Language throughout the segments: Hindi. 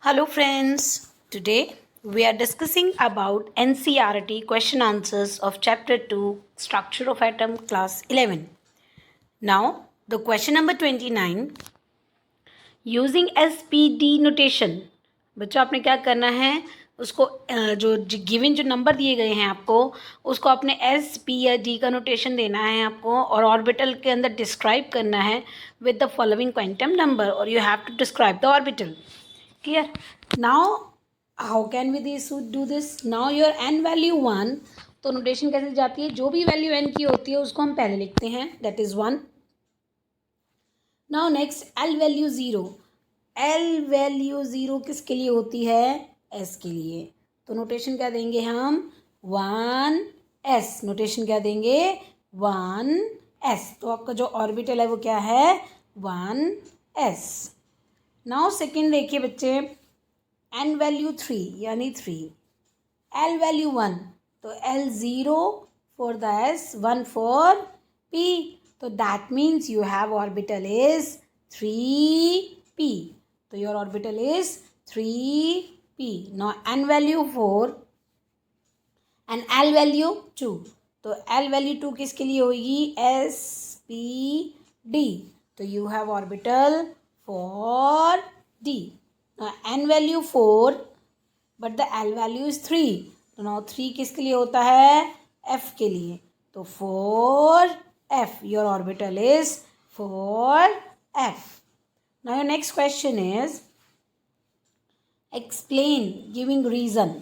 Hello friends, today we are discussing about NCERT question answers of chapter 2 structure of atom class 11. Now the question number 29 using SPD notation बच्चों आपने क्या करना है उसको जो गिवन जो नंबर दिए गए हैं आपको उसको अपने एस पी या डी का नोटेशन देना है आपको और ऑर्बिटल के अंदर डिस्क्राइब करना है with the following quantum number और you have to describe the orbital. Clear? Now, how can we do this? Now your n value 1, तो नोटेशन कैसे जाती है, जो भी वैल्यू n की होती है उसको हम पहले लिखते हैं, that is 1. Now next l value 0. l value 0 किसके लिए होती है? s के लिए. तो नोटेशन क्या देंगे हम? 1s. नोटेशन क्या देंगे? 1s. तो आपका जो ऑर्बिटल है वो क्या है? 1s. नाउ सेकेंड देखिए बच्चे, n वैल्यू 3 यानी 3, l वैल्यू 1, तो l 0 for the s, 1 for p, तो that means you have orbital is 3p. तो your orbital is 3p. Now n value 4 and l value 2, तो l वैल्यू 2 किसके लिए होगी? s p d. तो you have orbital for D. Now n value 4 but the L value is 3. तो now 3 किसके लिए होता है? F के लिए. तो 4F. Your orbital is 4F. Now your next question is explain giving reason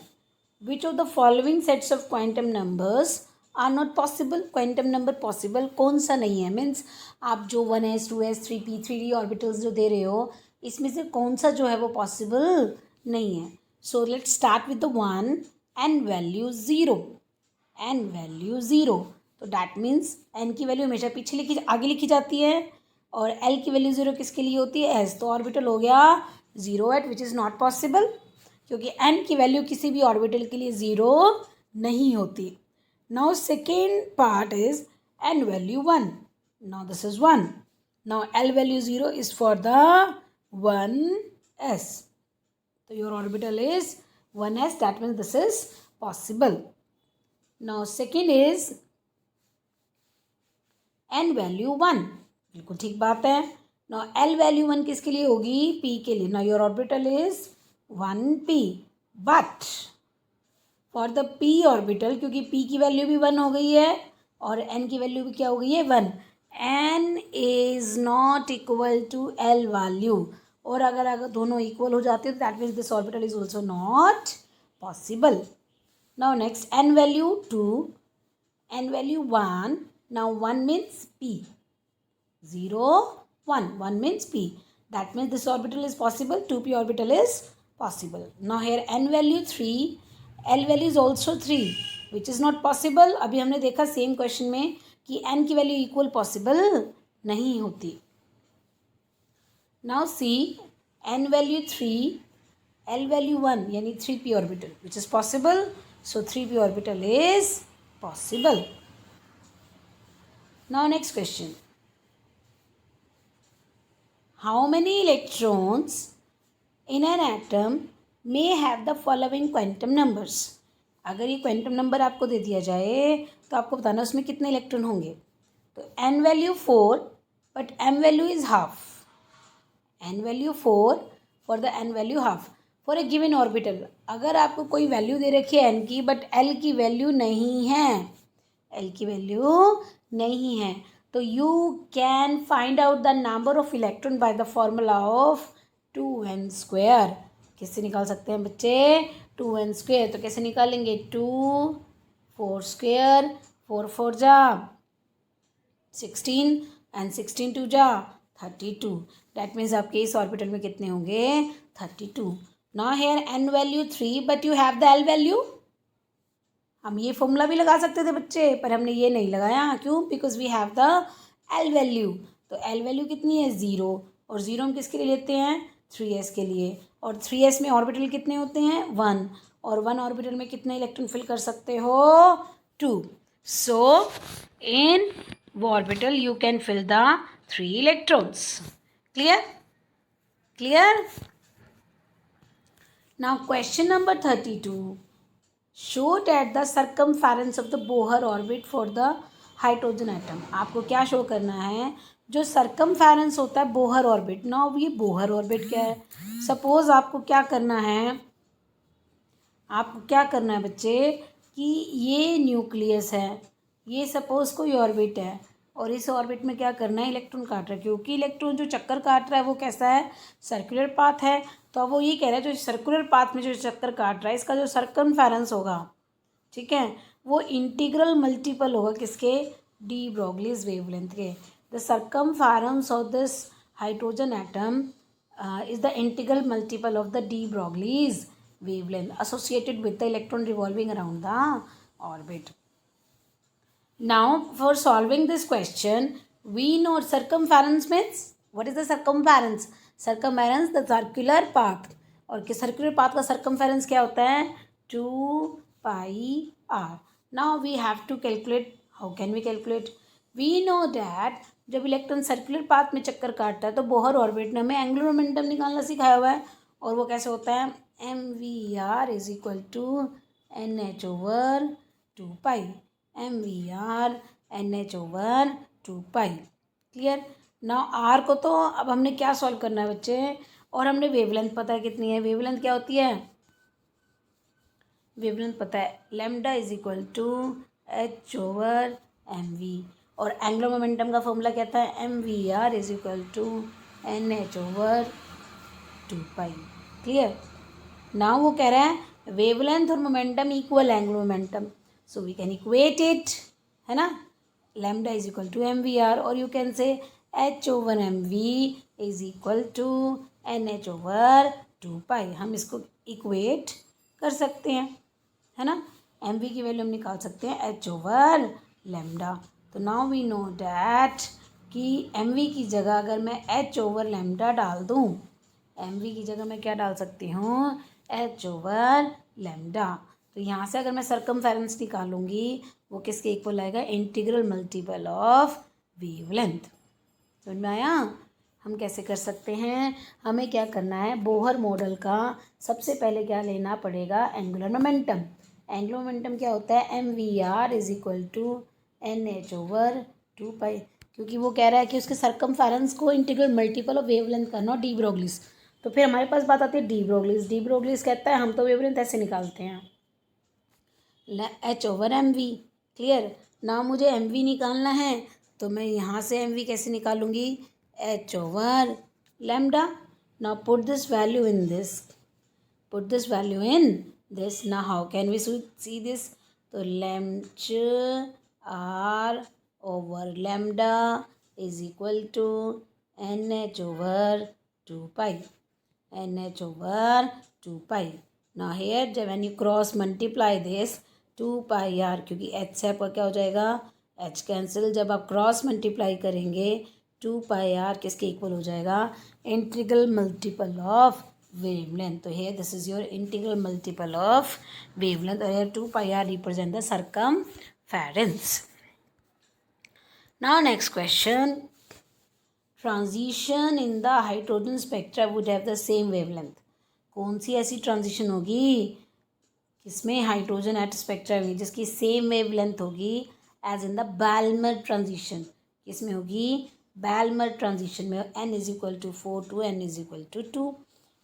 which of the following sets of quantum numbers are not possible. Quantum number possible कौन सा नहीं है? मीन्स आप जो 1s 2s 3p 3d orbitals जो दे रहे हो इसमें से कौन सा जो है वो पॉसिबल नहीं है. So let's start with the 1 N value 0. N value 0, तो डैट मीन्स एन की वैल्यू हमेशा पीछे आगे लिखी जाती है और एल की वैल्यू 0 किसके लिए होती है? एस. तो ऑर्बिटल हो गया 0 eight which is not possible क्योंकि एन की वैल्यू किसी भी ऑर्बिटल के लिए 0 नहीं होती. Now second part is n value 1. Now this is 1. Now L value 0 is for the 1s. So your orbital is 1s. That means this is possible. Now second is n value 1. बिल्कुल ठीक बात है. Now L value 1 किसके लिए होगी? P के लिए. Now your orbital is 1p. But for the p orbital, क्योंकि p की वैल्यू भी 1 हो गई है और n की वैल्यू भी क्या हो गई है? 1. n is not equal to l value, और अगर दोनों इक्वल हो जाते हैं तो that means this orbital is also not possible. Now next n value 2, n value 1. Now 1 means p. 0 1, 1 means p. That means this orbital is possible. 2p orbital is possible. Now here n value 3, L value is also 3 which is not possible. अभी हमने देखा सेम क्वेश्चन में कि n की वैल्यू इक्वल पॉसिबल नहीं होती. Now see n value 3, L value 1 यानी 3p orbital which is possible. So 3p orbital is possible. Now next question, how many electrons in an atom may have the following quantum numbers. अगर ये क्वांटम नंबर आपको दे दिया जाए तो आपको बताना उसमें कितने इलेक्ट्रॉन होंगे. तो n value 4 but m value is half. n value 4 for the n value half for a given orbital. अगर आपको कोई वैल्यू दे रखी है n की बट l की वैल्यू नहीं है, l की वैल्यू नहीं है, तो you can find out the number of electron by the formula of 2n square. किससे निकाल सकते हैं बच्चे? 2n square. तो कैसे निकालेंगे? 2 4 स्क्वेयर, 4 4 जा 16 एंड 16 2 जा 32. डैट मीन्स आपके इस ऑर्बिटल में कितने होंगे? 32. Now here n value 3 but you have the l value. हम ये फॉर्मूला भी लगा सकते थे बच्चे पर हमने ये नहीं लगाया. क्यों? Because we have the l value. तो l वैल्यू कितनी है? 0. और 0 हम किसके लिए लेते हैं? 3s के लिए. और 3s में ऑर्बिटल कितने होते हैं? 1. और 1 ऑर्बिटल में कितने इलेक्ट्रॉन फिल कर सकते हो? 2. सो इन वो orbital you can fill the 3 electrons. Clear? Clear? Now question number 32. Show that the circumference of the Bohr orbit for the hydrogen atom. आपको क्या शो करना है, जो circumference होता है बोहर ऑर्बिट. नाउ ये बोहर ऑर्बिट क्या है. सपोज आपको क्या करना है, आपको क्या करना है बच्चे, कि ये न्यूक्लियस है, ये सपोज कोई ऑर्बिट है, और इस ऑर्बिट में क्या करना है, इलेक्ट्रॉन काट रहा है. क्योंकि इलेक्ट्रॉन जो चक्कर काट रहा है वो कैसा है, सर्कुलर पाथ है. तो अब वो ये कह रहा है जो सर्कुलर पाथ में जो चक्कर काट रहा है इसका जो सर्कमफेरेंस होगा, ठीक है, वो इंटीग्रल मल्टीपल होगा किसके, डी ब्रोगलीज वेवलेंथ के. The circumference of this hydrogen atom is the integral multiple of the D Broglie's wavelength associated with the electron revolving around the orbit. Now for solving this question, we know circumference means, what is the circumference? Circumference the circular path, और कि circular path का circumference क्या होता है, 2 pi r. Now we have to calculate. How can we calculate? We know that जब इलेक्ट्रॉन सर्कुलर पाथ में चक्कर काटता है तो बोहर ऑर्बिट ने हमें एंगुलर मोमेंटम निकालना सिखाया हुआ है, और वो कैसे होता है, MVR is equal to NH over 2 pi. MVR NH over 2 pi. Clear. Now R को तो अब हमने क्या सॉल्व करना है बच्चे, और हमने वेवलेंथ पता है कितनी है. वेवलेंथ क्या होती है, वेवलेंथ पता है, lambda is equal to H over MV, और एंगुलर मोमेंटम का फॉर्मूला क्या था, MVR is equal to NH over 2 pi. Clear. Now वो कह रहा है वेवलेंथ और momentum equal angular momentum, so we can equate it, है ना. Lambda is equal to MVR, और you can say H over MV is equal to NH over 2 pi. हम इसको इक्वेट कर सकते हैं, है ना. MV की वैल्यू हम निकाल सकते हैं H ओवर लैम्डा. तो नाउ वी नो डैट कि MV की जगह अगर मैं H ओवर लैम्डा डाल दूँ, MV की जगह मैं क्या डाल सकती हूँ, H ओवर लैम्डा. तो यहाँ से अगर मैं सर्कमफेरेंस निकालूंगी वो किसके इक्वल आएगा, इंटीग्रल मल्टीपल ऑफ वेवलेंथ. समझ में आया. हम कैसे कर सकते हैं, हमें क्या करना है, बोहर मॉडल का सबसे पहले क्या लेना पड़ेगा, एंगुलर मोमेंटम. एंगुलर मोमेंटम क्या होता है, MVR is equal to NH over 2 pi. क्योंकि वो कह रहा है कि उसके सर्कमफेरेंस को इंटीग्रल मल्टीपल ऑफ वेवलेंथ करना, डी ब्रोगलीज. तो फिर हमारे पास बात आती है डी ब्रोगलीज. डी ब्रोगलीज कहता है हम तो वेवलेंथ ऐसे निकालते हैं, H ओवर MV. क्लियर. ना मुझे MV निकालना है तो मैं यहाँ से MV कैसे निकालूंगी, H over lambda. Now put this value in this, put this value in this. Now how can we see this, तो lambda R over lambda is equal to NH over 2 pi. NH over 2 pi. Now here when you cross multiply this 2 pi r, क्योंकि H से आपका क्या हो जाएगा, H कैंसिल. जब आप क्रॉस मल्टीप्लाई करेंगे 2 pi r किसके इक्वल हो जाएगा, इंटीग्रल मल्टीपल ऑफ वेवलेंथ. तो here this is your integral multiple of wavelength, और here 2 pi r represent the circumference. Now next question. Transition in the hydrogen spectra would have the same wavelength. कौन सी ऐसी ट्रांजिशन होगी किसमें हाइड्रोजन एट स्पेक्ट्रा में जिसकी सेम वेवलेंथ होगी as in the Balmer transition. किसमें होगी, बैल्मर ट्रांजिशन में. N is equal to 4 to N is equal to 2.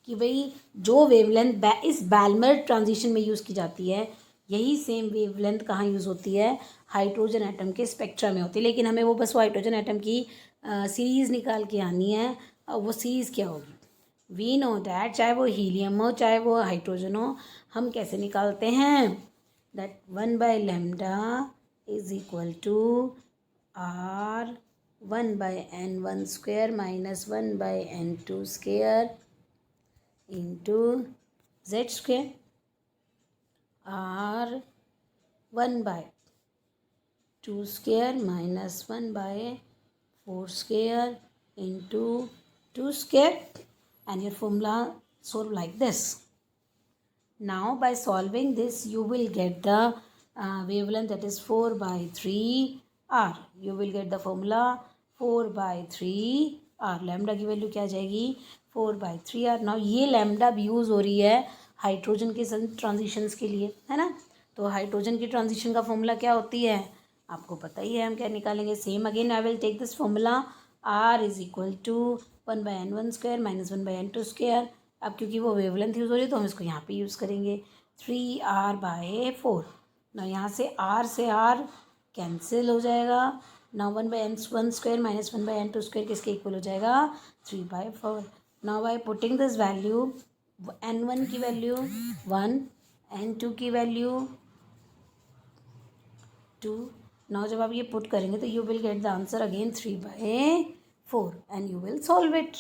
कि भाई जो वेवलेंथ इस बैल्मर ट्रांजिशन में यूज़ की जाती है यही सेम वेवलेंथ कहाँ यूज़ होती है, हाइड्रोजन एटम के स्पेक्ट्रा में होती है. लेकिन हमें वो बस वो हाइड्रोजन एटम की सीरीज़ निकाल के आनी है. और वो सीरीज़ क्या होगी, वी नो डैट, चाहे वो हीलियम हो चाहे वो हाइड्रोजन हो, हम कैसे निकालते हैं, that 1 by lambda is equal to R 1 by N1 square minus 1 by N2 square into Z square. R 1 by 2 square minus 1 by 4 square into 2 square, and your formula solve like this. Now by solving this you will get the wavelength, that is 4 by 3 r. You will get the formula 4 by 3 r. Lambda की वैल्यू क्या आ जाएगी, 4 by 3 r. नाउ ये लैम्डा अब यूज़ हो रही है हाइड्रोजन के ट्रांजिशंस के लिए, है ना। तो हाइड्रोजन की ट्रांजिशन का फॉर्मूला क्या होती है, आपको पता ही है, हम क्या निकालेंगे। Same again I will take this formula, R is equal to 1/n1² minus 1/n2²। अब क्योंकि वो वेवलेंथ यूज़ हो रही है तो हम इसको यहाँ पे यूज़ करेंगे, 3R/4 ना। यहाँ से R कैंसिल हो जाएगा ना। 1/n1² माइनस 1/n2² किसके इक्वल हो जाएगा, 3/4। Now by putting this value, n1 की वैल्यू 1, n2 की वैल्यू 2। नाउ जब आप ये पुट करेंगे तो you will get the answer again 3/4 and you will solve it.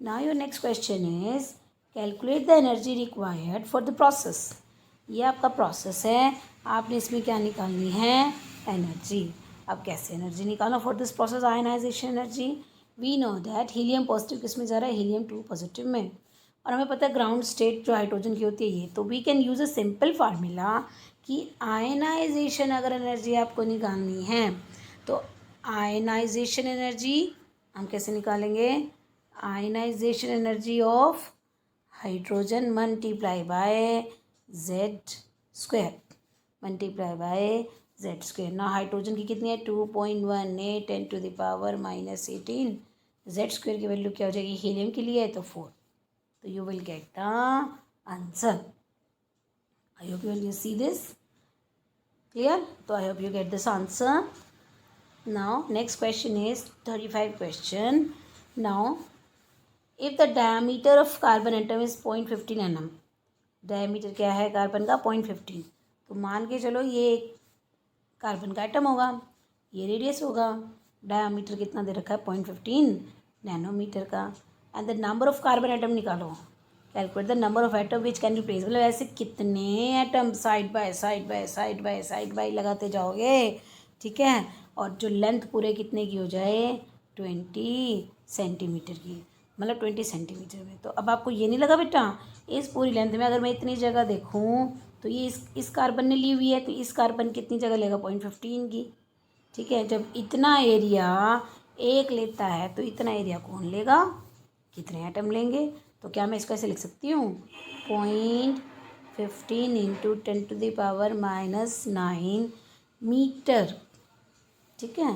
Now your next question is calculate the energy required for the process. ये आपका प्रोसेस है, आपने इसमें क्या निकालनी है, एनर्जी। अब कैसे एनर्जी निकालना for this process, ionisation energy. We know that helium positive किस में जा रहा है, हीलियम 2 पॉजिटिव में, और हमें पता है ग्राउंड स्टेट जो हाइड्रोजन की होती है ये। तो we can use a simple formula कि आयनाइजेशन अगर एनर्जी आपको निकालनी है तो आयनाइजेशन एनर्जी हम कैसे निकालेंगे, ionisation energy of hydrogen multiply by Z² multiply by Z²। ना हाइड्रोजन की कितनी है, 2.18 10⁻−18। Z² की वैल्यू क्या हो जाएगी, हीलियम के लिए है तो 4। तो you will get the answer. I hope you will see this clear. So I hope you get this answer. Now next question is 35 question. Now if the diameter of carbon atom is 0.15 mm, diameter क्या है कार्बन का 0.15, तो मान के चलो ये कार्बन का एटम होगा, ये रेडियस होगा, डायमीटर कितना दे रखा है 0.15 नैनोमीटर का, and the number of carbon atom निकालो, calculate the number of atom which can replace. मतलब ऐसे कितने atom side by side by लगाते जाओगे, ठीक है, और जो लेंथ पूरे कितने की हो जाए, 20 सेंटीमीटर की, मतलब 20 सेंटीमीटर में। तो अब आपको ये नहीं लगा बेटा, इस पूरी लेंथ में अगर मैं इतनी जगह देखूँ तो ये इस कार्बन ने ली हुई है, तो इस कार्बन कितनी जगह लेगा, 0.15 की, ठीक है। जब इतना एरिया एक लेता है तो इतना एरिया कौन लेगा, कितने एटम लेंगे। तो क्या मैं इसको ऐसे लिख सकती हूँ, 0.15 इंटू 10⁻⁻9 मीटर, ठीक है।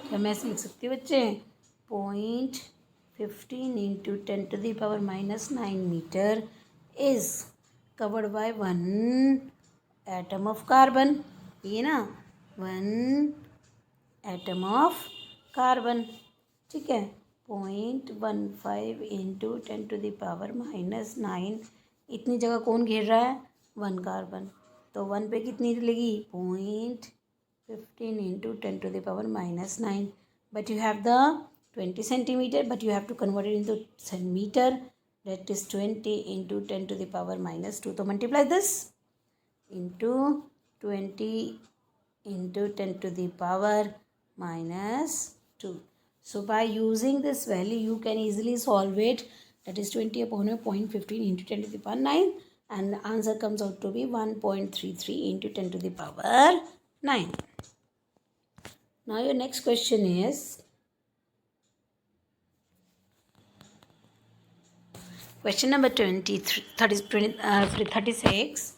क्या मैं ऐसे लिख सकती हूँ बच्चे, 0.15 into 10⁻⁻9 metre is covered by 1 atom of carbon, ये ना 1 एटम ऑफ कार्बन, ठीक है। 0.15 इंटू 10⁻⁻9 इतनी जगह कौन घेर रहा है, 1 कार्बन, तो 1 पे कितनी लगी, 0.15 into 10⁻⁻9, but you have the 20 centimetre, but you have to convert it into metre, that is 20 into 10⁻⁻2। तो multiply this into 20 into 10⁻⁻2. So by using this value you can easily solve it, that is 20/0.15 into 10⁻9, and the answer comes out to be 1.33 into 10⁻9. Now your next question is question number 36.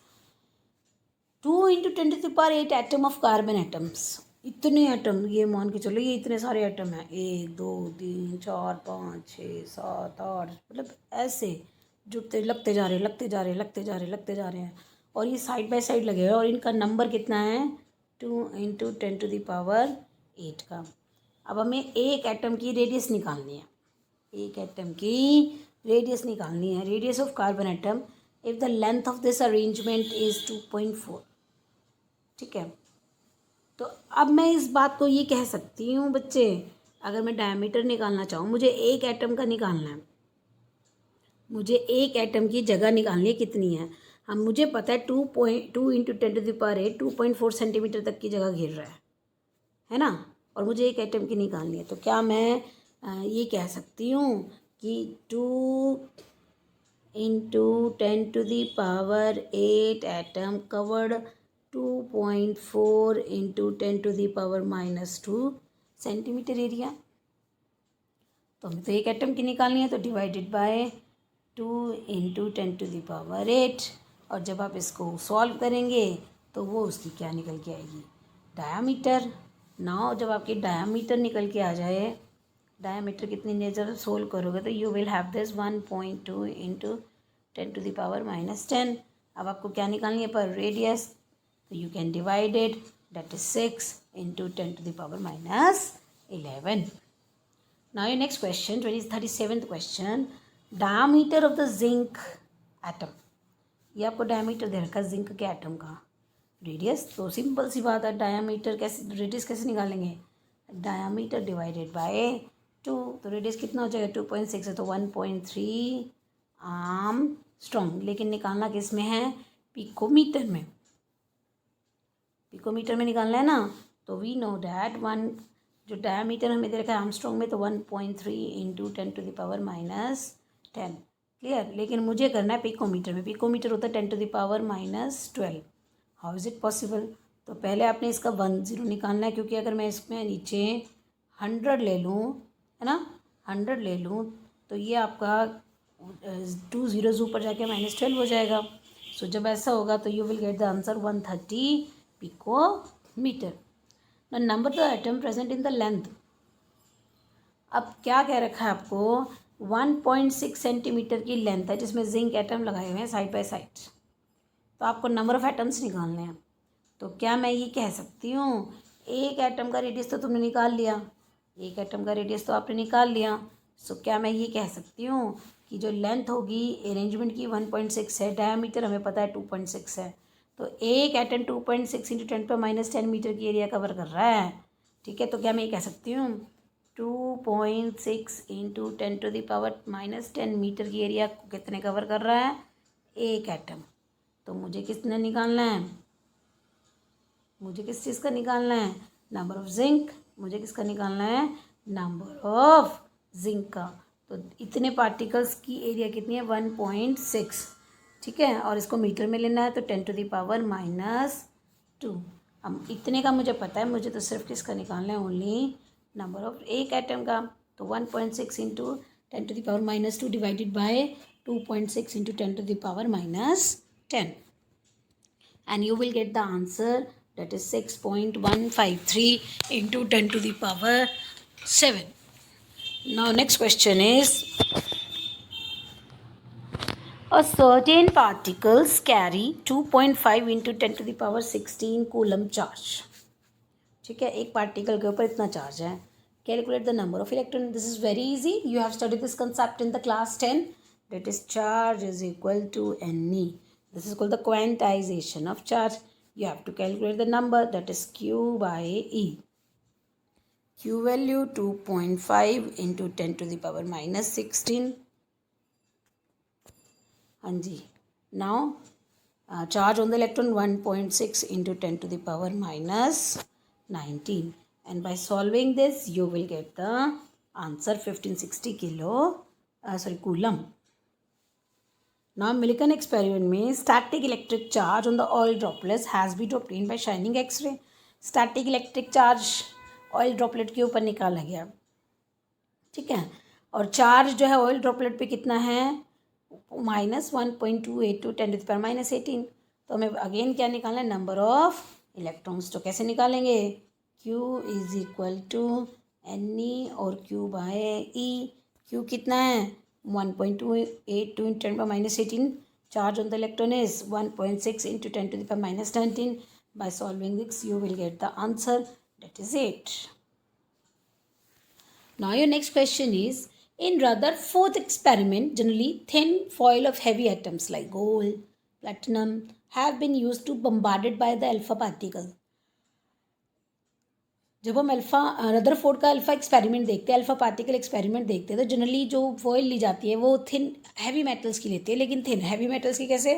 2 into 10⁸ atom of carbon atoms. इतने एटम, ये मान के चलो ये इतने सारे एटम हैं, 1 2 3 4 5 6 7 8, मतलब ऐसे जुड़ते लगते जा रहे हैं, और ये साइड बाय साइड लगे हुए, और इनका नंबर कितना है, 2 इंटू 10⁸ का। अब हमें एक एटम की रेडियस निकालनी है, radius of carbon atom if the length of this arrangement is 2.4, ठीक है। तो अब मैं इस बात को ये कह सकती हूँ बच्चे, अगर मैं डायमीटर निकालना चाहूँ, मुझे एक एटम का निकालना है, मुझे एक एटम की जगह निकालनी है, कितनी है, हम मुझे पता है 2 इंटू 10⁸ 2.4 सेंटीमीटर तक की जगह घेर रहा है ना, और मुझे एक एटम की निकालनी है। तो क्या मैं ये कह सकती हूँ कि 2 into 10⁸ atom covered 2.4 into 10⁻⁻² centimetre area. तो हमें तो एक एटम की निकालनी है, तो डिवाइडेड बाय 2 इंटू 10⁸ और जब आप इसको सॉल्व करेंगे तो वो उसकी क्या निकल के आएगी, डायामीटर। नाउ जब आपकी डायामीटर निकल के आ जाए, डायामीटर कितनी ने जब सोल्व करोगे तो you will have this 1.2 into 10⁻⁻10। अब आपको क्या निकालनी है पर रेडियस, तो you can divide it, that is 6 into 10⁻11। Now your next question, 37th question, diameter of the zinc atom। ये आपको डायमीटर दे रखा है जिंक के एटम का। रेडियस तो सिंपल सी बात है, डायमीटर कैसे, रेडियस कैसे निकालेंगे, डायमीटर डिवाइडेड बाय 2। तो रेडियस कितना हो जाएगा, 2.6 है तो 1.3 आर्मस्ट्रॉन्ग। लेकिन निकालना किस में है, पिकोमीटर में, पिकोमीटर में निकालना है ना। तो वी नो डैट वन, जो डायमीटर हमें दे रखा है आर्मस्ट्रॉन्ग में, तो 1.3 इंटू 10⁻⁻10। क्लियर। लेकिन मुझे करना है पिकोमीटर में, पिकोमीटर होता है 10⁻⁻12। How is it possible. तो पहले आपने इसका 10 निकालना है, क्योंकि अगर मैं इसमें नीचे 100 ले लूँ, है ना, 100 ले लूँ तो ये आपका 2 zeros ऊपर जाके -12 हो जाएगा। सो जब ऐसा होगा तो you will get the answer 130 picometre. Number the atom present in the length. अब क्या कह रखा है आपको, 1.6 सेंटीमीटर की लेंथ है जिसमें जिंक एटम लगाए हुए हैं साइड बाय साइड। तो आपको नंबर ऑफ एटम्स निकालने हैं। तो क्या मैं ये कह सकती हूँ, एक एटम का रेडियस तो तुमने निकाल लिया, एक एटम का रेडियस तो आपने निकाल लिया। सो क्या मैं ये कह सकती हूँ कि जो लेंथ होगी अरेंजमेंट की 1.6 है, डायमीटर हमें पता है 2.6 है, तो एक एटम 2.6 इंटू 10⁻10 मीटर की एरिया कवर कर रहा है। ठीक है, तो क्या मैं ये कह सकती हूँ 2.6 इंटू 10⁻10 मीटर की एरिया को कितने कवर कर रहा है, एक एटम। तो मुझे किसने निकालना है, मुझे किस चीज़ का निकालना है, नंबर ऑफ जिंक। मुझे किसका निकालना है, नंबर ऑफ जिंक का। तो इतने पार्टिकल्स की एरिया कितनी है, 1.6। ठीक है, और इसको मीटर में लेना है तो 10⁻⁻2। अब इतने का मुझे पता है, मुझे तो सिर्फ किसका निकालना है, ओनली नंबर ऑफ एक एटम का। तो 1.6 into 10⁻⁻2 divided by 2.6 into 10⁻⁻10 and you will get the answer, that is 6.153 into 10⁻7। Now next question is, a certain particles carry 2.5 into 10⁻16 coulomb charge। ठीक है, एक पार्टिकल के ऊपर इतना चार्ज है। Calculate the number of electron. This is very easy, you have studied this concept in the class 10, that is charge is equal to Ne। This is called the quantization of charge। You have to calculate the number, that is Q by E। Q value 2.5 into 10⁻16। हाँ जी। Now charge on the electron 1.6 into 10⁻19, and by solving this you will get the answer 1560 coulomb। Now Millikan experiment में static electric charge on the oil droplets has been obtained by shining X-ray। static electric charge oil droplet के ऊपर निकाला गया। ठीक है, और चार्ज जो है ऑयल ड्रॉपलेट पे कितना है, -1.28 टू 10⁻18। तो हमें अगेन क्या निकालना है, नंबर ऑफ इलेक्ट्रॉन्स। तो कैसे निकालेंगे, Q is equal to Ne और Q बाय E। Q कितना है, 1.28 to 10⁻18। Charge on the electron is 1.6 into 10⁻19। By solving this you will get the answer, that is 8। Now your next question is, in Rutherford experiment, generally thin foil of heavy atoms like gold, platinum have been used to bombarded by the alpha particle। जब हम रदरफोर्ड का अल्फा एक्सपेरिमेंट देखते हैं, अल्फा पार्टिकल एक्सपेरिमेंट देखते हैं, तो जनरली जो फॉइल ली जाती है वो थिन हैवी मेटल्स की लेते हैं। लेकिन थिन हैवी मेटल्स की कैसे,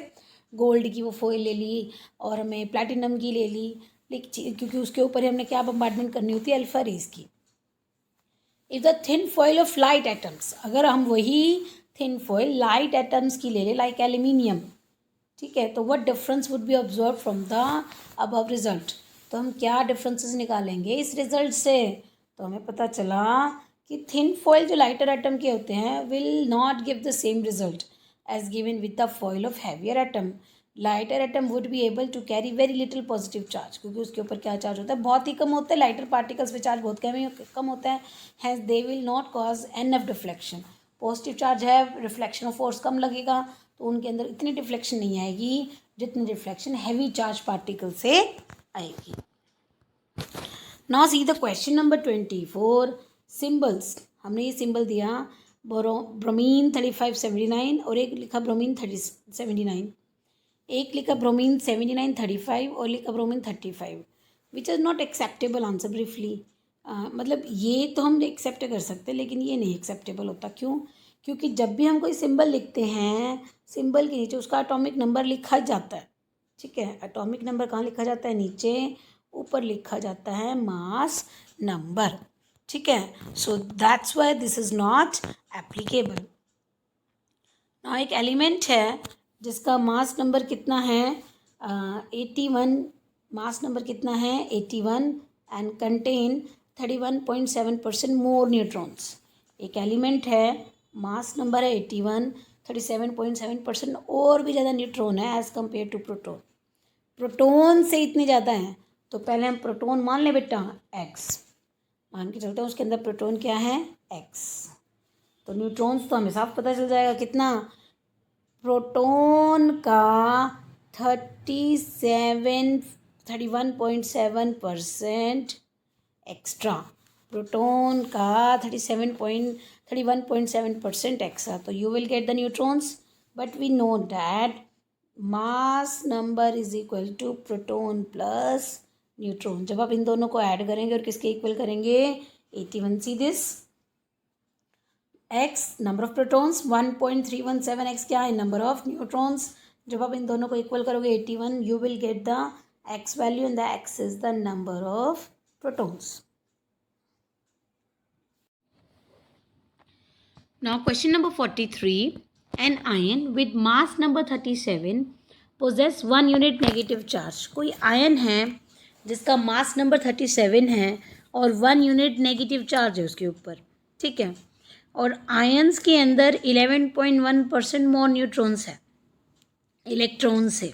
गोल्ड की वो फॉइल ले ली और हमें प्लैटिनम की ले ली, लेकिन क्योंकि उसके ऊपर ही हमने क्या बम्बार्डमेंट करनी होती है, अल्फा रेज की। If the thin foil of light atoms, अगर हम वही थिन फॉइल लाइट एटम्स की ले लें, लाइक एल्यूमिनियम, ठीक है, तो what difference would be observe from the above result, तो हम क्या डिफरेंसेस निकालेंगे इस रिजल्ट से, तो हमें पता चला कि थिन फॉइल जो लाइटर एटम के होते हैं will not give the same result as given with the foil of heavier atom. Lighter atom would be able to carry very little positive charge, क्योंकि उसके ऊपर क्या चार्ज होता है, बहुत ही कम होता है, लाइटर पार्टिकल्स पे चार्ज बहुत कम होता है, hence they will not cause enough deflection. Positive charge है, रिफ्लेक्शन ऑफ फोर्स कम लगेगा, तो उनके अंदर इतनी डिफ्लेक्शन नहीं आएगी जितनी डिफ्लेक्शन हैवी चार्ज पार्टिकल से आएगी। Now see the question number 24 symbols. हमने ये सिंबल दिया ब्रोमीन 3579 और एक लिखा ब्रोमीन 3079, एक लिखा ब्रोमीन 7935 और लिखा bromine 35, which is not acceptable answer briefly. मतलब ये तो हम एक्सेप्ट कर सकते हैं लेकिन ये नहीं एक्सेप्टेबल होता। क्यों? क्योंकि जब भी हम कोई सिंबल लिखते हैं सिंबल के नीचे उसका एटॉमिक नंबर लिखा जाता है। ठीक है, एटॉमिक नंबर कहाँ लिखा जाता है? नीचे, ऊपर लिखा जाता है मास नंबर। ठीक है, so that's why this is not applicable. ना एक एलिमेंट है जिसका मास नंबर कितना है 81, मास नंबर कितना है 81 एंड कंटेन 31.7% मोर न्यूट्रॉन्स। एक एलिमेंट है, मास नंबर है 81, 37.7% और भी ज़्यादा न्यूट्रॉन है as compare to proton. Proton से इतने ज़्यादा हैं, तो पहले हम प्रोटॉन मान लें बेटा एक्स, मान के चलते हैं उसके अंदर प्रोटॉन क्या है एक्स, तो न्यूट्रॉन्स तो हमें साफ पता चल जाएगा कितना, प्रोटॉन का 31.7% एक्स्ट्रा, प्रोटॉन का 31.7% एक्स्ट्रा, तो you will get the neutrons, but we know that mass number is equal to proton plus neutron. जब आप इन दोनों को ऐड करेंगे और किसके इक्वल करेंगे 81, see this x number of protons 1.317 x क्या है नंबर ऑफ न्यूट्रॉन्स। जब आप इन दोनों को इक्वल करोगे 81 you will get the x value and the x is the number of protons. Now question number 43, an ion with mass number 37 possess 1 unit negative charge. कोई आयन है जिसका मास नंबर 37 है और 1 यूनिट नेगेटिव चार्ज है उसके ऊपर। ठीक है, और आयंस के अंदर 11.1% मोर न्यूट्रॉन्स है इलेक्ट्रॉन से।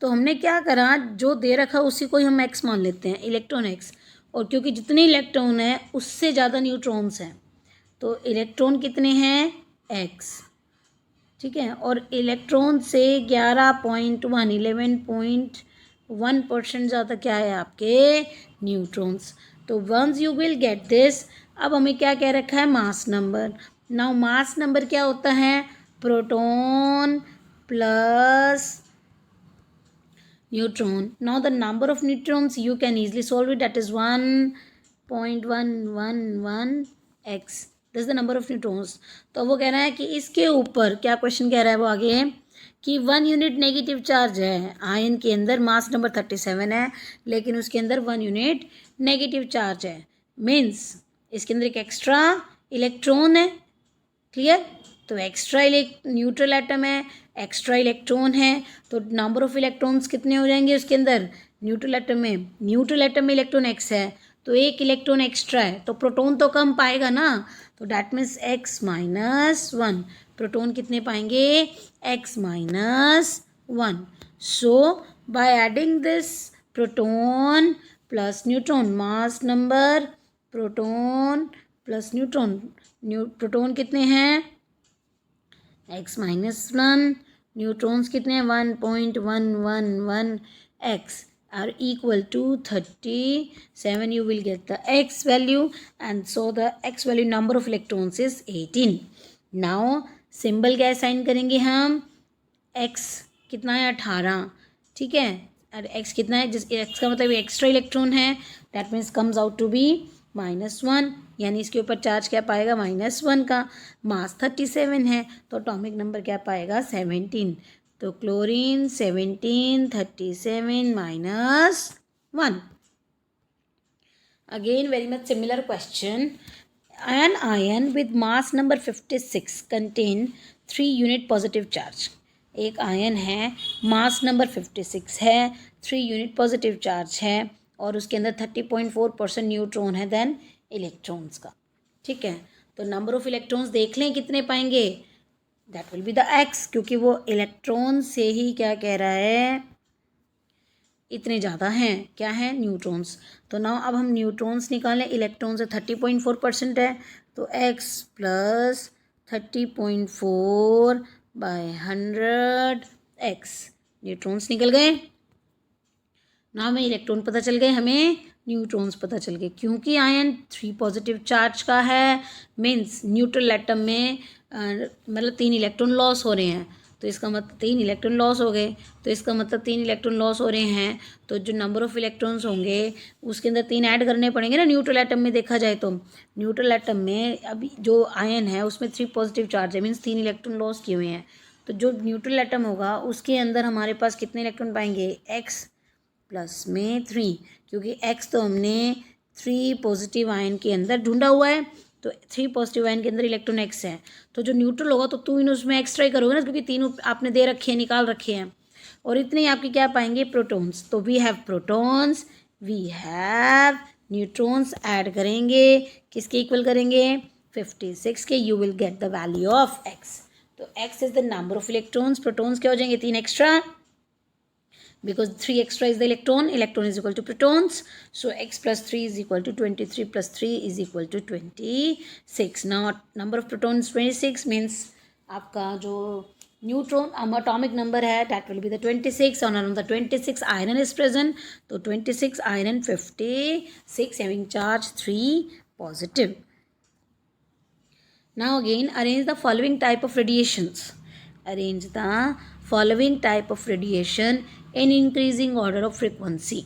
तो हमने क्या करा, जो दे रखा उसी को ही हम एक्स मान लेते हैं, इलेक्ट्रॉन एक्स, और क्योंकि जितने इलेक्ट्रॉन हैं उससे ज़्यादा न्यूट्रॉन्स हैं, तो इलेक्ट्रॉन कितने हैं एक्स। ठीक है, और इलेक्ट्रॉन से 11.1% ज़्यादा क्या है आपके न्यूट्रॉन्स। तो once you will get this, अब हमें क्या कह रखा है mass number. Now mass number क्या होता है proton plus neutron. Now the number of neutrons you can easily solve it, that is 1.111 x, this is the number of neutrons. तो वो कह रहा है कि इसके ऊपर क्या क्वेश्चन कह रहा है वो आगे कि 1 यूनिट नेगेटिव चार्ज है आयन के अंदर, मास नंबर 37 है लेकिन उसके अंदर 1 यूनिट नेगेटिव चार्ज है, मीन्स इसके अंदर एक एक्स्ट्रा इलेक्ट्रॉन है। क्लियर, तो एक्स्ट्रा न्यूट्रल एटम है, एक्स्ट्रा इलेक्ट्रॉन है, तो नंबर ऑफ इलेक्ट्रॉन्स कितने हो जाएंगे उसके अंदर न्यूट्रल एटम में। न्यूट्रल एटम में इलेक्ट्रॉन एक्स है तो एक इलेक्ट्रॉन एक्स्ट्रा है, तो प्रोटॉन तो कम पाएगा ना, तो that means x minus 1, proton कितने पाएंगे x minus 1। So by adding this proton plus neutron, mass number proton plus neutron, proton कितने हैं x माइनस 1, न्यूट्रॉन्स कितने हैं 1.111 x are equal to 37, you will get the x value, and so the x value number of electrons is 18. now symbol क्या असाइन करेंगे हम, x कितना है 18, ठीक है, और x कितना है, जिस x का मतलब एक्स्ट्रा इलेक्ट्रॉन है, that means comes out to be -1, यानी इसके ऊपर चार्ज क्या पाएगा -1 का, मास 37 है तो एटॉमिक नंबर क्या पाएगा 17, तो chlorine 17 37 -1। Again very much similar question, an ion with mass number 56 contain 3 unit positive charge. एक आयन है, मास नंबर 56 है, 3 यूनिट पॉजिटिव चार्ज है और उसके अंदर 30.4% न्यूट्रॉन है देन इलेक्ट्रॉन्स का। ठीक है, तो नंबर ऑफ इलेक्ट्रॉन्स देख लें कितने पाएंगे, that will be the x, क्योंकि वो इलेक्ट्रॉन से ही क्या कह रहा है, इतने ज़्यादा हैं, क्या है, न्यूट्रॉन्स। तो नाउ अब हम न्यूट्रॉन्स निकालें, इलेक्ट्रॉन से 30.4% है, तो x plus 30.4 by 100 x, neutrons निकल गए। ना हमें इलेक्ट्रॉन पता चल गए, हमें न्यूट्रॉन्स पता चल गए, क्योंकि आयन 3 पॉजिटिव चार्ज का है, मीन्स न्यूट्रल एटम में मतलब 3 इलेक्ट्रॉन लॉस हो रहे हैं, तो इसका मतलब 3 इलेक्ट्रॉन लॉस हो गए, तो इसका मतलब 3 इलेक्ट्रॉन लॉस हो रहे हैं, तो जो नंबर ऑफ़ इलेक्ट्रॉन्स होंगे उसके अंदर 3 ऐड करने पड़ेंगे ना। न्यूट्रल एटम में देखा जाए तो न्यूट्रल एटम में अभी जो आयन है उसमें 3 पॉजिटिव चार्ज है, मीन्स 3 इलेक्ट्रॉन लॉस किए हुए हैं, तो जो न्यूट्रल एटम होगा उसके अंदर हमारे पास कितने इलेक्ट्रॉन पाएंगे, एक्स प्लस में 3, क्योंकि x तो हमने 3 पॉजिटिव आयन के अंदर ढूंढा हुआ है, तो 3 पॉजिटिव आयन के अंदर इलेक्ट्रॉन x है, तो जो न्यूट्रल होगा तो 2 उसमें एक्स्ट्रा ही करोगे ना, क्योंकि तीनों आपने दे रखे हैं, निकाल रखे हैं, और इतने ही आपके क्या पाएंगे, प्रोटॉन्स। तो we have protons, we have neutrons, add करेंगे, किसके इक्वल करेंगे, 56 के, you will get the value of x। तो x is the number of electrons, protons क्या हो जाएंगे, 3 extra, because 3 extra is the electron, electron is equal to protons, so x plus 3 is equal to 23 plus 3 is equal to 26. Now number of protons 26 means आपका जो न्यूट्रॉन अटोमिक नंबर है that will be the 26, and on the 26 iron is present, तो 26 iron 56 having charge 3 positive. Now again arrange the following type of radiations. Arrange the following type of radiation in increasing order of frequency.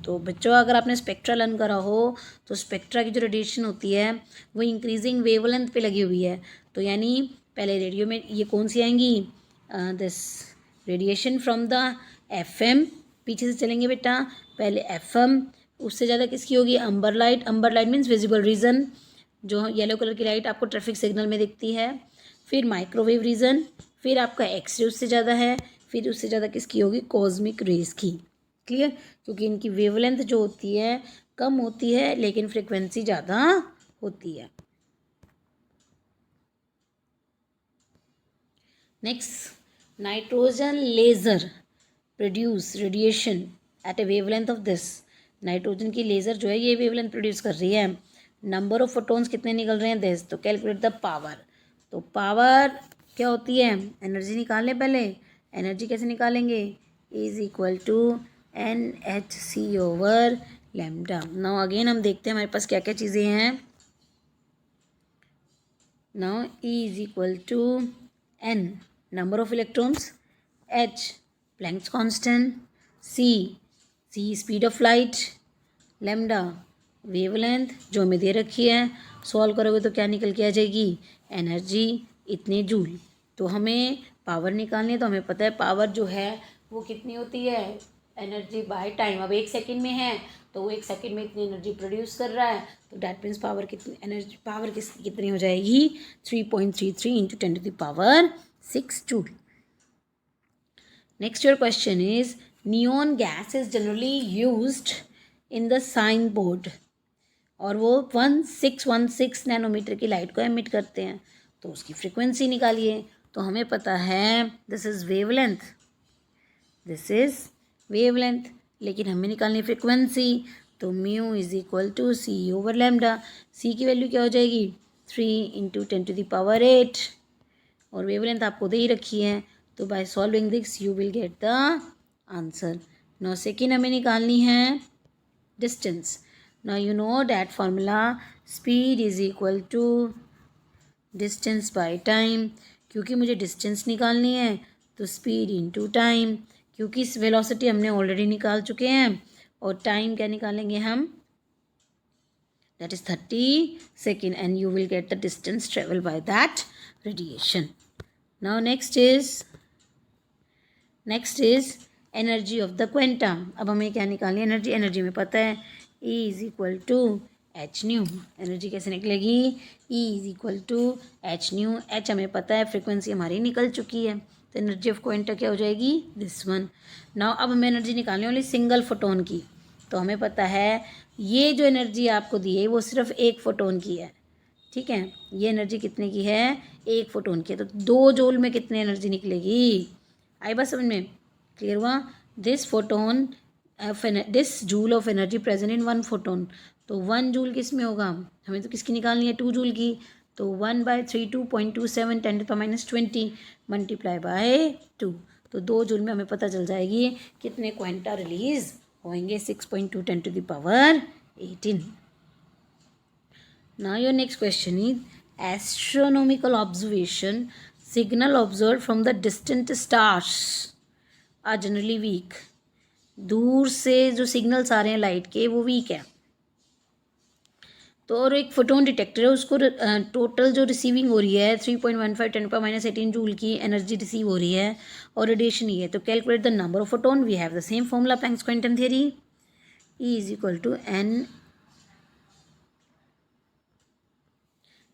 तो बच्चों अगर आपने स्पेक्ट्रा लर्न करा हो तो स्पेक्ट्रा की जो रेडिएशन होती है वो इंक्रीजिंग वेवलेंथ पे लगी हुई है, तो यानी पहले रेडियो में ये कौन सी आएंगी, this radiation from the FM, पीछे से चलेंगे बेटा, पहले एफएम, उससे ज़्यादा किसकी होगी, अंबर लाइट, अंबर लाइट मीन्स विजिबल रीजन, जो येलो कलर की लाइट आपको ट्रैफिक सिग्नल में दिखती है, फिर माइक्रोवेव रीजन, फिर आपका एक्सरे उससे ज़्यादा है, फिर उससे ज़्यादा किसकी होगी, कॉस्मिक रेज की। क्लियर, क्योंकि इनकी वेवलेंथ जो होती है कम होती है लेकिन फ्रिक्वेंसी ज़्यादा होती है। Next, nitrogen laser produce radiation at a wavelength of this, nitrogen की लेज़र जो है ये वेवलेंथ प्रोड्यूस कर रही है, नंबर ऑफ फोटोन्स कितने निकल रहे हैं, दिस, तो कैलकुलेट द पावर, तो पावर क्या होती है, एनर्जी निकालें पहले, एनर्जी कैसे निकालेंगे, is equal to NHC over lambda. Now again हम देखते हैं हमारे पास क्या क्या चीज़ें हैं। Now E is equal to N number of electrons, H Planck's constant, C speed of light, lambda wavelength जो हमें दे रखी है, सॉल्व करोगे तो क्या निकल के आ जाएगी, एनर्जी इतने जूल। तो हमें पावर निकालनी है, तो हमें पता है पावर जो है वो कितनी होती है, एनर्जी बाय टाइम। अब 1 सेकंड में है तो वो 1 सेकंड में इतनी एनर्जी प्रोड्यूस कर रहा है, तो डैट मीन्स पावर कितनी, एनर्जी पावर कितनी हो जाएगी, 3.33 इंटू 10⁶ joule. Next your question is, neon gas is generally used in the sign board, और वो 1616 नैनोमीटर की लाइट को एमिट करते हैं, तो उसकी फ्रिक्वेंसी निकालिए। तो हमें पता है this is wavelength, this is wavelength, लेकिन हमें निकालनी फ्रिक्वेंसी, तो mu is equal to C over lambda, C की वैल्यू क्या हो जाएगी, 3 इंटू 10⁸, और वेवलेंथ आपको दे ही रखी है, तो by solving this you will get the answer. Now second हमें निकालनी है distance. Now you know that formula, speed is equal to distance by time, क्योंकि मुझे डिस्टेंस निकालनी है तो स्पीड इंटू टाइम, क्योंकि इस वेलोसिटी हमने ऑलरेडी निकाल चुके हैं, और टाइम क्या निकालेंगे हम, that is 30 seconds, and you will get the distance traveled by that radiation. Now next is energy of the quantum. अब हमें क्या निकालनी है, एनर्जी, एनर्जी में पता है E is equal to H nu, energy कैसे निकलेगी, E is equal to H nu, H हमें पता है, फ्रिक्वेंसी हमारी निकल चुकी है, तो एनर्जी ऑफ क्वांटा क्या हो जाएगी, दिस वन. नाउ अब हमें एनर्जी निकालनी है ओनली सिंगल फोटोन की. तो हमें पता है ये जो एनर्जी आपको दी है वो सिर्फ एक फोटोन की है. ठीक है, ये एनर्जी कितने की है, एक फोटोन की है. तो 2 जूल में कितनी एनर्जी निकलेगी, आई बात समझ में, क्लियर हुआ. This photon this joule of energy present in 1 photon. तो 1 जूल किस में होगा, हमें तो किसकी निकालनी है, 2 जूल की. तो 1/32.27 10⁻20 मल्टीप्लाई बाय 2. तो 2 जूल में हमें पता चल जाएगी कितने क्वांटा रिलीज होंगे, 6.2 10⁻18. Now your next question is astronomical observation. Signal observed from the distant stars are generally weak. दूर से जो सिग्नल्स आ रहे हैं लाइट के वो वीक है. तो और एक फोटोन डिटेक्टर है, उसको टोटल जो रिसीविंग हो रही है 3.15 10⁻18 जूल की एनर्जी रिसीव हो रही है और रेडिएशन ही है. तो calculate the number of photon. We have the same formula Planck's quantum theory. E is equal to N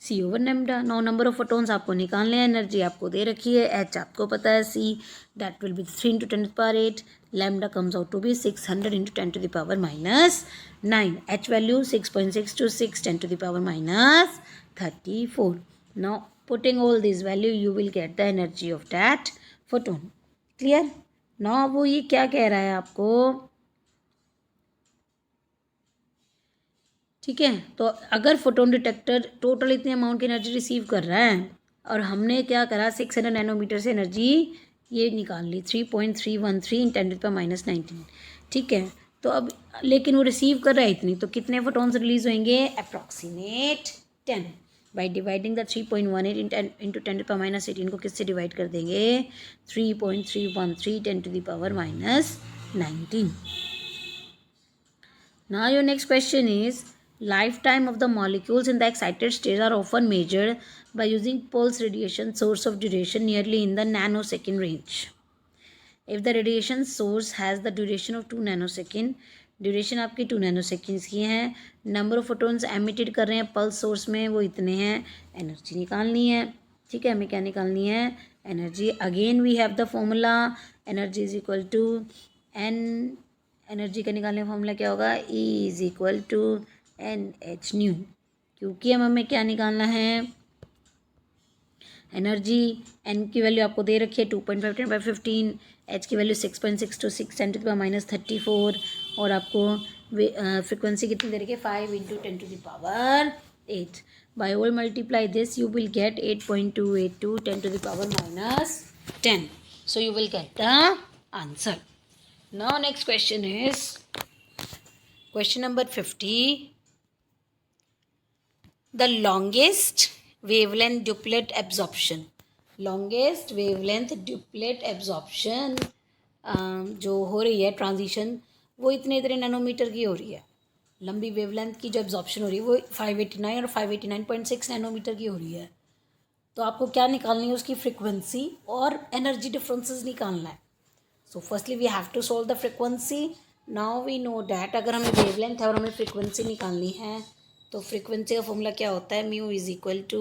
C over lambda. 9 number of photons आपको निकालने हैं, एनर्जी आपको दे रखी है, एच आपको पता है, C that will be 3 × 10⁻8. Lambda comes out to be 600 × 10⁻9. H value 6.626 10⁻34. Now putting all this value you will get the energy of that photon. Clear. Now वो ये क्या कह रहा है आपको, ठीक है. तो अगर फोटोन डिटेक्टर टोटल इतने अमाउंट की एनर्जी रिसीव कर रहा है और हमने क्या करा 600 नैनोमीटर से एनर्जी ये निकाल ली 3.313 × 10⁻19. ठीक है. तो अब लेकिन वो रिसीव कर रहा है इतनी, तो कितने फोटोन्स रिलीज होंगे, अप्रॉक्सीमेट 10. बाई डिवाइडिंग द 3.18 × 10⁻18 को किससे डिवाइड कर देंगे, 3.313 10⁻19. Now your next question is lifetime of the molecules in the excited state are often measured by using pulse radiation source of duration nearly in the nanosecond range. If the radiation source has the duration of 2 nanosecond, duration आपकी 2 नैनोसेकेंड्स की है, नंबर ऑफ फोटोन्स एमिटेड कर रहे हैं पल्स सोर्स में वो इतने हैं, एनर्जी निकालनी है. ठीक है, हमें क्या निकालनी है, energy. Again we have the formula, energy is equal to N, energy का निकालने का फॉर्मूला क्या होगा, E is equal to NH nu. क्योंकि हमें क्या निकालना है, एनर्जी. एन की वैल्यू आपको दे रखी है 2.5 10⁻15, एच की वैल्यू 6.626 10⁻34 और आपको फ्रिक्वेंसी कितनी दे रखी है 5 × 10⁻8. By all multiply this you will get 8.282 10⁻10. So you will get the answer. Now next question is question number 50. The longest wavelength duplet absorption. Longest wavelength duplet absorption जो हो रही है ट्रांजिशन वो इतने नैनोमीटर की हो रही है. लंबी वेवलेंथ की जो एब्जॉर्प्शन हो रही है वो 589 और 589.6 नैनोमीटर की हो रही है. तो आपको क्या निकालनी है, उसकी फ्रिक्वेंसी और एनर्जी डिफरेंसेस निकालना है. So firstly we have to solve the frequency. Now we know that अगर हमें wavelength है और हमें frequency निकालनी है तो frequency का फॉर्मूला क्या होता है, mu is equal to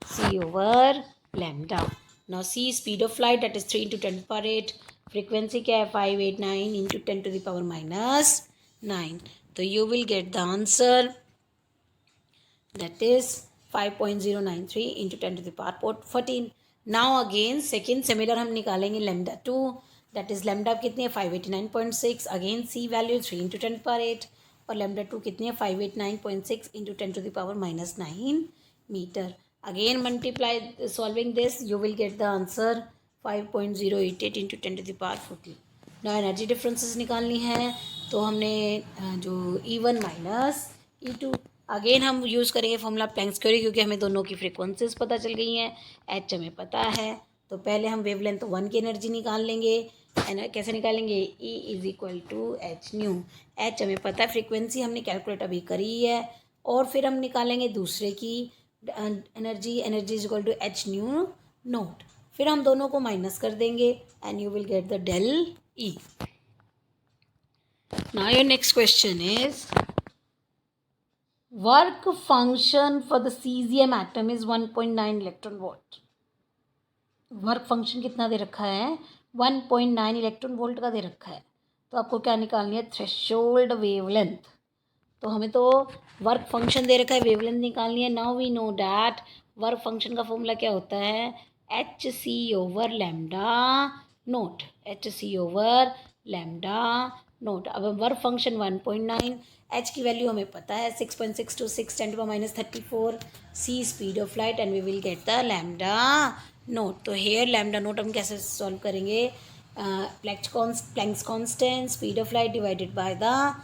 c over lambda. Now c speed of light that is 3 × 10⁻8. frequency क्या है 589 × 10⁻9. तो you will get the answer that is 5.093 × 10⁻14. Now again second similar हम निकालेंगे lambda 2. दैट इज़ लैम्डा कितनी है 589.6. अगेन सी वैल्यू 3 × 10⁻8 और लैम्डा 2 कितनी है 589.6 × 10⁻9 metre. Again multiply solving this you will get the answer 5.088 × 10⁻14. ना एनर्जी डिफरेंसेस निकालनी है तो हमने जो E1 - E2 अगेन हम यूज़ करेंगे फॉर्मूला प्लैंक्स थ्योरी क्योंकि हमें दोनों की फ्रिक्वेंसीज पता चल गई हैं, एच हमें पता है. तो पहले हम वेवलेंथ 1 की एनर्जी निकाल लेंगे. कैसे निकालेंगे, E is equal to H nu. H हमें पता है, फ्रीक्वेंसी हमने कैलकुलेट अभी करी है और फिर हम निकालेंगे दूसरे की energy. Energy is equal to H nu naught. फिर हम दोनों को माइनस कर देंगे and you will get the del E. Now your next question is work function for the cesium atom is 1.9 electron volt. Work function कितना दे रखा है, 1.9 इलेक्ट्रॉन वोल्ट का दे रखा है। तो आपको क्या निकालनी है, थ्रेशोल्ड वेवलेंथ। तो हमें तो वर्क फंक्शन दे रखा है, वेवलेंथ निकालनी है। Now we know that work function का फॉर्मूला क्या होता है, H C over lambda naught, H C over lambda naught. अब हम वर्क फंक्शन 1.9, एच की वैल्यू हमें पता है 6.626 10⁻34, C speed of light, and we will get the lambda naught. तो हेयर लैम्डा नोट हम कैसे सॉल्व करेंगे, Planck's constant, speed of light divided by the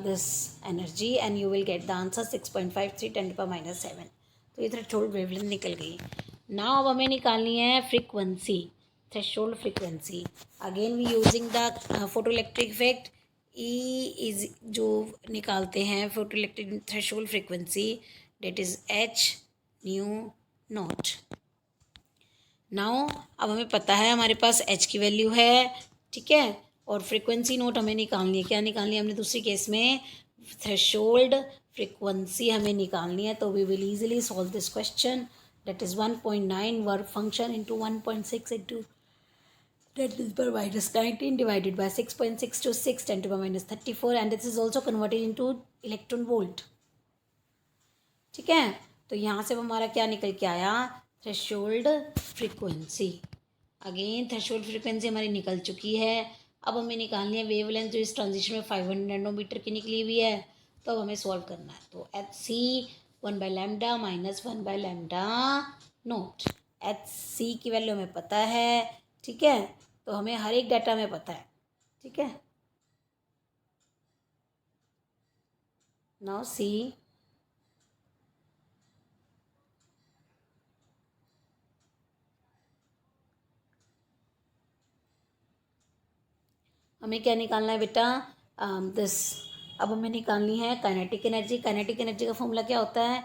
this energy, and you will get the answer 6.53 10⁻7। तो ये थ्रेशोल्ड वेवलेंथ निकल गई। नाउ अब हमें निकालनी है frequency, threshold frequency. Again we using the photo electric effect, E is जो निकालते हैं photo electric threshold frequency, that is H nu naught. Now अब हमें पता है हमारे पास एच की वैल्यू है, ठीक है, और फ्रीक्वेंसी नोट हमें निकालनी है। क्या निकालनी है हमने दूसरी केस में, थ्रेशोल्ड फ्रीक्वेंसी हमें निकालनी है। तो we will easily solve this question, that is 1.9 work function into 1.6 into 10⁻19 divided by 6.626 10⁻34, and this is also converted into electron volt। ठीक है, तो यहाँ से हमारा क्या निकल के आया, threshold frequency. Again threshold frequency हमारी निकल चुकी है। अब हमें निकालनी है वेवलेंथ, जो इस ट्रांजिशन में 500 नैनोमीटर की निकली हुई है। तो अब हमें सॉल्व करना है। तो H C 1/λ minus 1/λ naught, H C की वैल्यू हमें पता है, ठीक है, तो हमें हर एक डाटा में पता है, ठीक है। नाउ सी, हमें क्या निकालना है बेटा, दिस, अब हमें निकालनी है काइनेटिक एनर्जी। काइनेटिक एनर्जी का फॉर्मूला क्या होता है,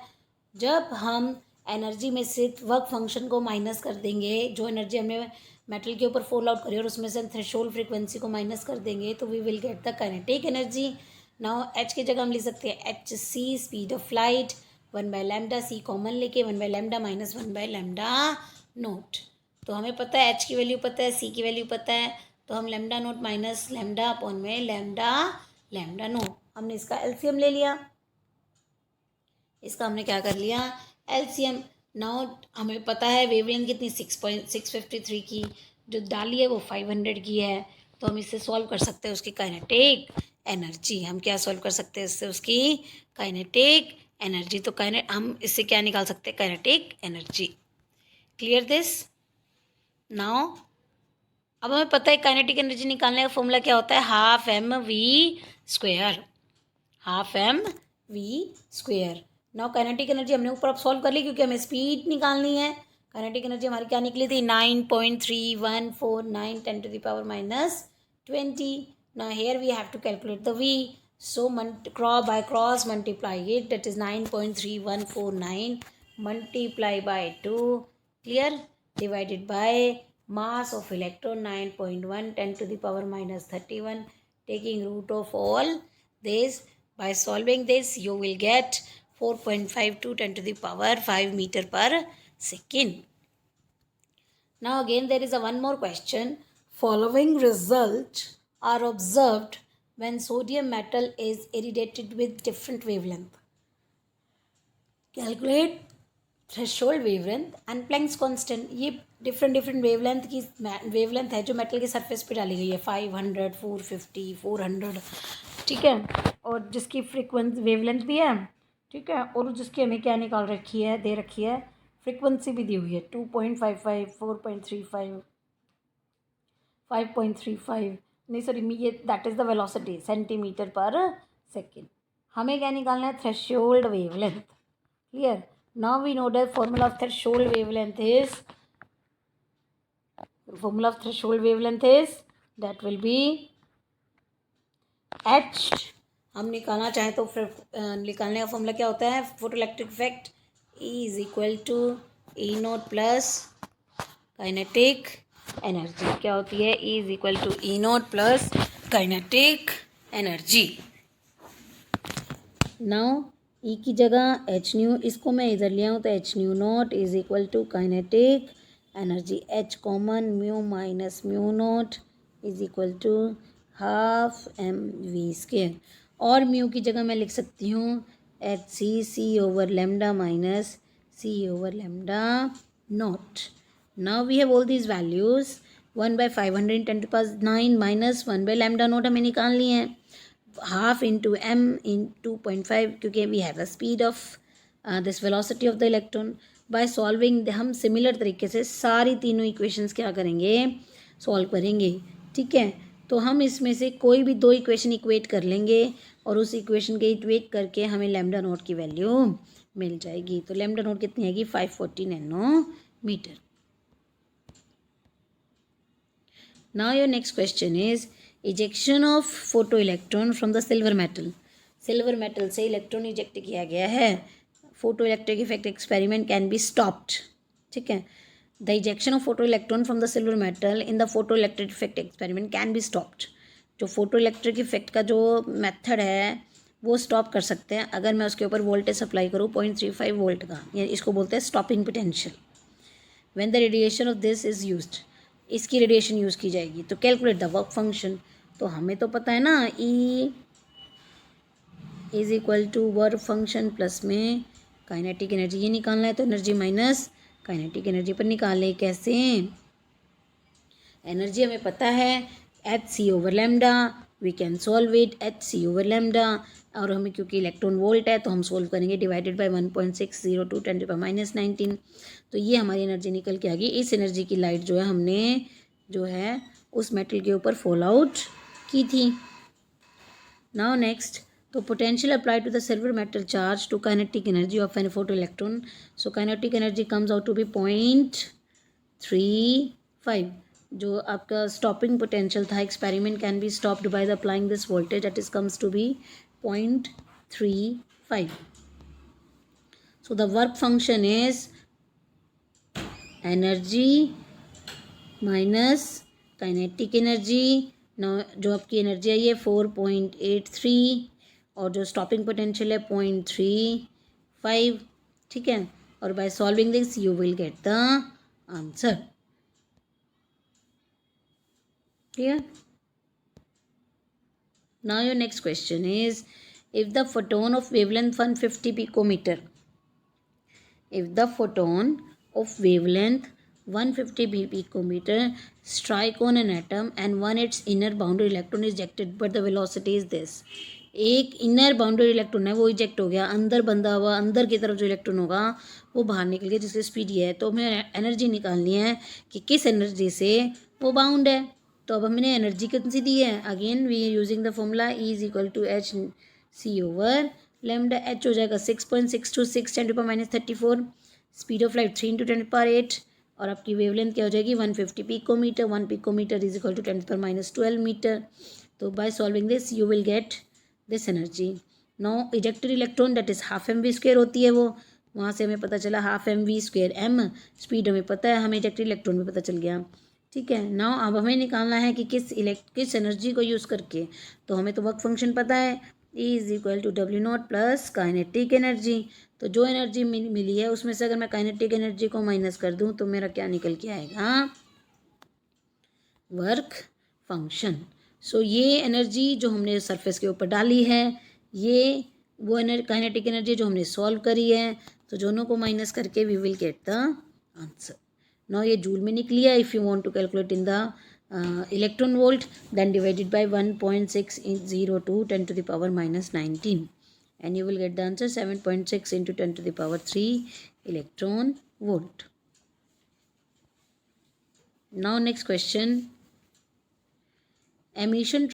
जब हम एनर्जी में से वर्क फंक्शन को माइनस कर देंगे, जो एनर्जी हमने मेटल के ऊपर फॉल आउट करी और उसमें से हम थ्रेशोल्ड फ्रीक्वेंसी को माइनस कर देंगे, तो we will get the kinetic energy. Now H की जगह हम लिख सकते हैं H C speed of light 1/λ, C common लेके 1/λ माइनस 1/λ नोट। तो हमें पता है एच की वैल्यू पता है, सी की वैल्यू पता है, तो हम lambda note minus lambda upon में लैम्डा नोट, हमने इसका एलसीएम ले लिया। इसका हमने क्या कर लिया, एलसीएम। नाउ हमें पता है वेवलेंथ कितनी 6.653 की, जो डाली है वो 500 की है। तो हम इससे सॉल्व कर सकते हैं उसकी काइनेटिक एनर्जी। हम क्या सॉल्व कर सकते हैं इससे, उसकी काइनेटिक एनर्जी। तो हम इससे क्या निकाल सकते हैं, kinetic energy. Clear this. Now अब हमें पता है काइनेटिक एनर्जी निकालने का फॉर्मूला क्या होता है, half M V square, half M V square. Now kinetic energy हमने ऊपर अब सॉल्व कर ली, क्योंकि हमें स्पीड निकालनी है। काइनेटिक एनर्जी हमारी क्या निकली थी, 9.3149 10⁻20। Now here we have to calculate the V, so cross multiply it, that is 9.3149 multiply by 2, clear, divided by mass of electron 9.1 10⁻31, taking root of all this. By solving this you will get 4.52 10⁵ meter per second. Now again there is a one more question. Following results are observed when sodium metal is irradiated with different wavelength. Calculate threshold wavelength and Planck's constant. ये डिफरेंट वेवलेंथ की वेवलेंथ है जो मेटल के सरफेस पे डाली गई है, 500 450 400, ठीक है, और जिसकी फ्रीक्वेंसी वेवलेंथ भी है, ठीक है, और जिसकी हमें क्या निकाल रखी है, दे रखी है, फ्रीक्वेंसी भी दी हुई है 2.55 4.35 5.35, नहीं सॉरी, ये that is the velocity centimetre पर सेकेंड। हमें क्या निकालना है, threshold wavelength. Clear. Now we know the formula of threshold wavelength is, that will be H। हम निकालना चाहें तो फिर निकालने का फॉर्मूला क्या होता है, photo electric effect E is equal to E naught plus kinetic energy. क्या होती है, E is equal to E naught plus kinetic energy. Now E की जगह एच न्यू, इसको मैं इधर लिया हूँ तो H nu naught is equal to kinetic energy H common, mu minus mu naught is equal to half M V square, और म्यू की जगह मैं लिख सकती हूँ H C over lambda minus C over lambda naught. Now we have all these values. 1/510⁻9 minus 1/λ naught हमें निकाल लिए हैं. हाफ इंटू एम इन 2.5 क्योंकि we have a speed of this velocity of the electron. By solving हम सिमिलर तरीके से सारी तीनों इक्वेशंस क्या करेंगे, सॉल्व करेंगे. ठीक है, तो हम इसमें से कोई भी दो इक्वेशन इक्वेट कर लेंगे और उस इक्वेशन के इक्वेट करके हमें लैम्डा नॉट की वैल्यू मिल जाएगी. तो लैम्डा नॉट कितनी आएगी, 540 nanometre. Now your next question is ejection of photoelectron from the silver metal. Silver metal से इलेक्ट्रॉन इजेक्ट किया गया है. Photo electric effect experiment can be stopped. ठीक है, the ejection of photo electron from the silver metal in the photo electric effect experiment can be stopped. जो फोटो इलेक्ट्रिक इफेक्ट का जो मेथड है वो स्टॉप कर सकते हैं अगर मैं उसके ऊपर वोल्टेज सप्लाई करूँ 0.35 वोल्ट का. ये इसको बोलते हैं stopping potential. When the radiation of this is used, इसकी रेडिएशन यूज़ की जाएगी. तो कैलकुलेट द वर्क फंक्शन. तो हमें तो पता है ना, E is equal to work function plus में काइनेटिक एनर्जी. ये निकालना है तो एनर्जी माइनस काइनेटिक एनर्जी पर निकालें. कैसे, एनर्जी हमें पता है H C over lambda, we can solve it H C over lambda. और हमें क्योंकि इलेक्ट्रॉन वोल्ट है तो हम सोल्व करेंगे डिवाइडेड बाय 1.602 10⁻⁻19. तो ये हमारी एनर्जी निकल के आ गई. इस एनर्जी की लाइट जो है हमने जो है उस मेटल के ऊपर फॉल आउट की थी. नाउ नेक्स्ट, तो potential apply to the silver metal charge to kinetic energy of an photo electron. So kinetic energy comes out to be 0.35. जो आपका स्टॉपिंग पोटेंशियल था, experiment can be stopped by the applying this voltage that is comes to be 0.35. So the work function is energy minus kinetic energy. जो आपकी एनर्जी आई है 4.83 और जो स्टॉपिंग पोटेंशियल है 0.35. ठीक है, और bye solving this you will get the answer. Clear? Now your next question is, if the photon of wavelength 150 picometer, if the photon of wavelength 150 picometer strike on an atom and one its inner boundary electron is ejected but the velocity is this. एक इनर बाउंड्री इलेक्ट्रॉन है वो इजेक्ट हो गया, अंदर बंधा हुआ अंदर की तरफ जो इलेक्ट्रॉन होगा वो बाहर निकल गया जिसकी स्पीड ये है. तो हमें एनर्जी निकालनी है कि किस एनर्जी से वो बाउंड है. तो अब हमने एनर्जी कितनी सी दी है, again we using the formula E is equal to H C over lambda. H हो जाएगा 6.626 10⁻34. Speed of light 3 × 10⁸. और आपकी वेवलेंथ क्या हो जाएगी 150 picometer. 1 picometer is equal to 10⁻12 meter. तो by solving this you will get this energy. No ejected electron that is half M V square होती है वो, वहाँ से हमें पता चला half M V square M. Speed हमें पता है, हमें इजेक्टेड इलेक्ट्रॉन भी पता चल गया. ठीक है, नाउ अब हमें निकालना है कि किस एनर्जी को यूज़ करके. तो हमें तो वर्क फंक्शन पता है, E is equal to W naught plus kinetic energy. तो जो एनर्जी मिली है उसमें से अगर मैं काइनेटिक एनर्जी को माइनस कर दूं तो मेरा क्या निकल के आएगा, वर्क फंक्शन. सो ये एनर्जी जो हमने सरफेस के ऊपर डाली है ये वो काइनेटिक एनर्जी जो हमने सॉल्व करी है. तो दोनों को माइनस करके we will get the answer. Now ये जूल में निकली है. If you want to calculate in the electron volt then divided by 1.602 10⁻⁻19 and you will get the answer 7.6 into 10⁻³ electron volt. Now next question, emission